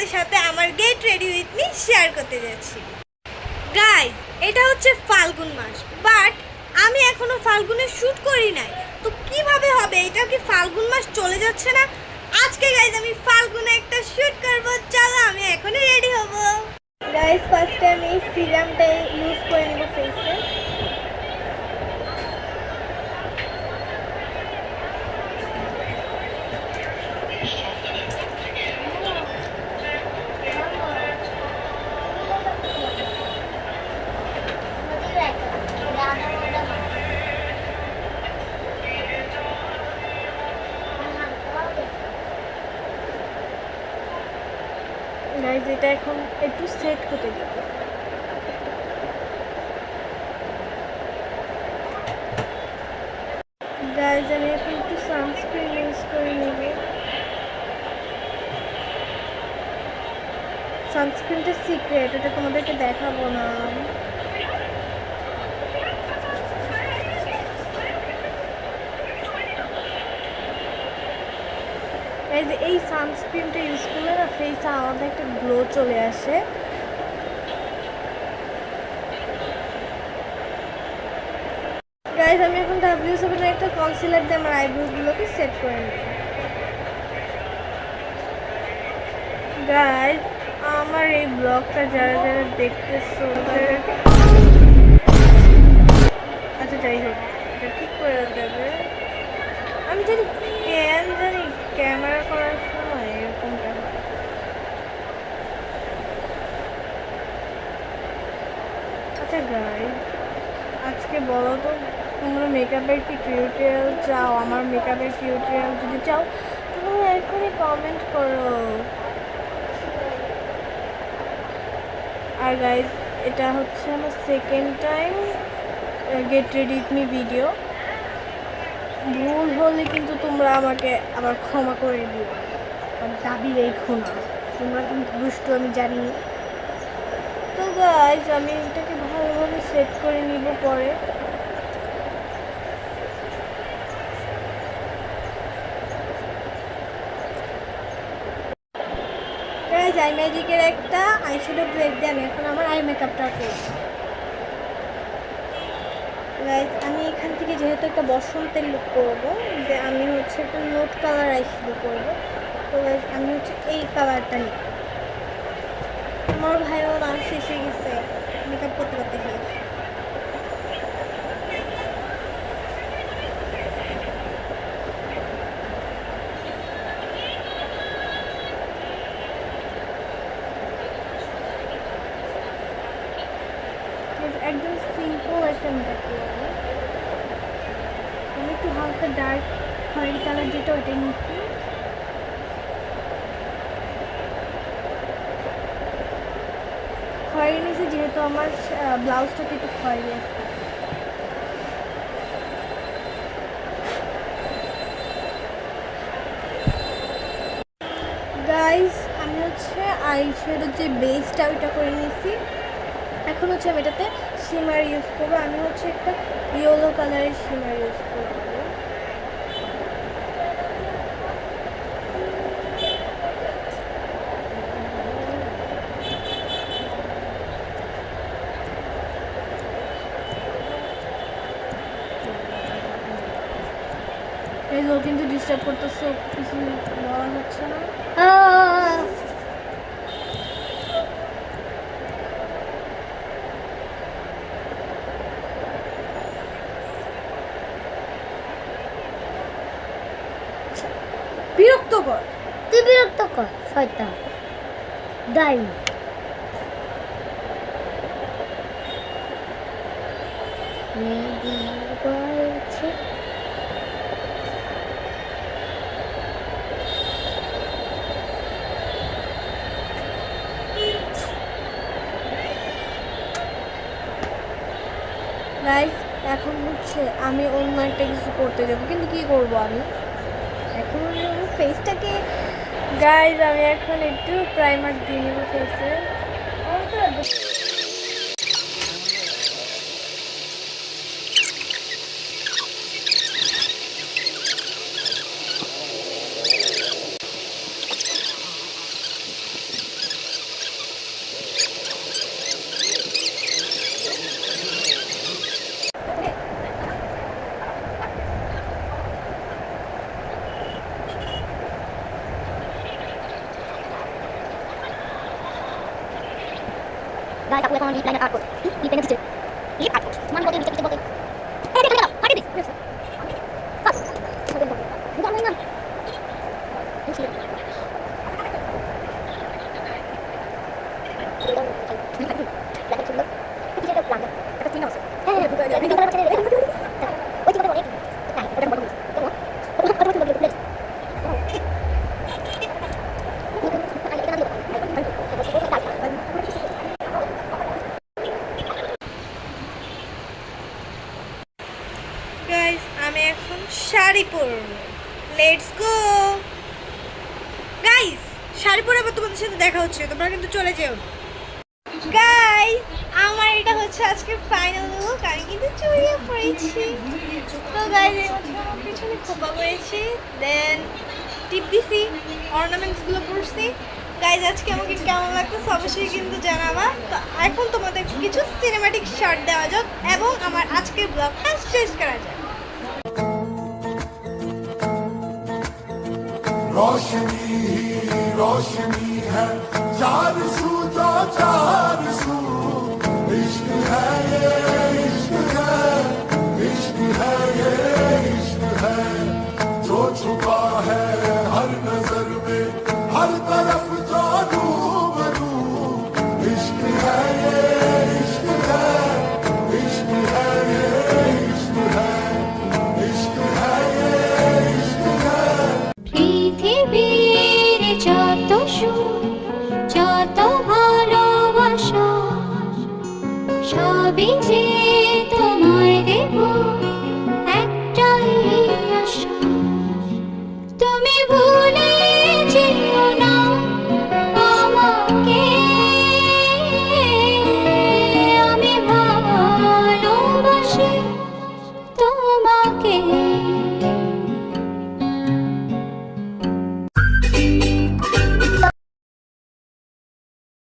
তোমাদের সাথে আমার get ready with me share করতে যাচ্ছি। গাইজ, এটা হচ্ছে ফাল্গুন মাস, বাট আমি এখনো ফাল্গুনের শ্যুট করি নাই। তো কিভাবে হবে? এটা কি ফাল্গুন মাস চলে যাচ্ছে না? আজকে গাইজ আমি ফাল্গুনে একটা শ্যুট করবো। চলো আমি এখনই রেডি হব। গাইজ, ফার্স্টে আমি এই সিরামটা ইউজ করে নেব ফেসে। গাইজ, এটা এখন একটু সেট হতে দিব। গাইজ, আমি এখন একটু সানস্ক্রিন ইউজ করে নেব। সানস্ক্রিনটা সিক্রেট, এটা তোমাদেরকে দেখাবো না। এই সানস্ক্রিনটা ইউজ করলে না ফেসে আলাদা একটা গ্লো চলে আসে। গাইজ, আমি এখন W7 একটা কনসিলার দিয়ে আমার আইব্রোগুলোকে সেট করে নিই। গাইজ, আমার এই ব্লগটা যারা যারা দেখতেছো, আচ্ছা যাই হোক, এটা ঠিক করে দেবে। আমি জানি ক্যামেরা করার সময় এরকমটা হয়। আচ্ছা গাইজ, আজকে বলো তো, তোমরা মেকআপের কি টিউটোরিয়াল চাও? আমার মেকআপের টিউটোরিয়াল যদি চাও তাহলে এখনই কমেন্ট করো। আর গাইজ, এটা হচ্ছে আমার second time get ready with me video. ভুল হলে কিন্তু তোমরা আমাকে আবার ক্ষমা করে দিও, দাবি রেখো না। তোমরা কিন্তু দুষ্টু, আমি জানি। তো গাইজ, আমি এটাকে ভালোভাবে সেট করে নিব পরে। গাইজ, আই ম্যাজিকের একটা আইশ্যাডো প্লেট দিয়ে আমি এখন আমার আই মেকআপটা করব। গাইজ, আমি এখান থেকে যেহেতু একটা বসন্তের লুক করবো, যে আমি হচ্ছে একটা নোট কালার আইশ্যাডো করবো। তো গাইজ, আমি হচ্ছে এই কালারটা নিই। আমার ভাইও না শেষ হয়ে গেছে মেকআপ করতে করতে শেষ। একদম সিম্পল একটা মেকআপ করবো। আমি একটু হালকা ডার্ক খয়েরি কালার যেটা ওইটাই নিচ্ছি। খয়েরি নিয়েছি যেহেতু আমার ব্লাউজটাতে একটু খয়েরি আসবে। গাইজ, আমি হচ্ছে আইশ্যাডোর যে বেসটা ওইটা করে নিয়েছি। এখন হচ্ছে আমি এটাতে শিমার ইউজ করবো। আমি হচ্ছে একটা ইয়েলো কালারের শিমার ইউজ করবো। এই ও কিন্তু ডিস্টার্ব করতেছে, কিছু বলা হচ্ছে না। বিরক্তকর, তুই বিরক্তকর শয়তান দাই। মেহেদি রয়েছে। গাইজ, এখন হচ্ছে আমি অন্য একটা কিছু করতে যাবো, কিন্তু কি করব আমি এখন? ফেসটাকে গাইজ, আমি এখন একটু প্রাইমার দিয়ে নেবো ফেসে। গাইস আপু এখন লিপ লাইনার আর্ট করছে লিপ এনে দিচ্ছে লিপ আর্ট করছে মানে বলতে নিচে বলতে এই দেখো দেখো ফাটি দিস কাট বুঝা না গাইস আমি এখন শাড়ি পরব, লেটস গো। গাইস শাড়ি পরে আবার তোমাদের সাথে দেখা হচ্ছে, তোমরা কিন্তু চলে যেও। গাইস আমার এটা হচ্ছে আজকে ফাইনাল লুক, আমি কিন্তু চুড়িয়ে পরেছি। তো গাইস এই হচ্ছে আমার পিছনে খোপা পরেছি, দেন টিপ দিছি, অর্নামেন্টসগুলো পরছি। গাইস আজকে আমাকে কেমন লাগতেছে অবশ্যই কিন্তু জানাবা। তো এখন তোমাদের কিছু সিনেম্যাটিক শট দেওয়া যাক এবং আমার আজকের ব্লগটা শেষ করা যাক। रोशनी ही रोशनी है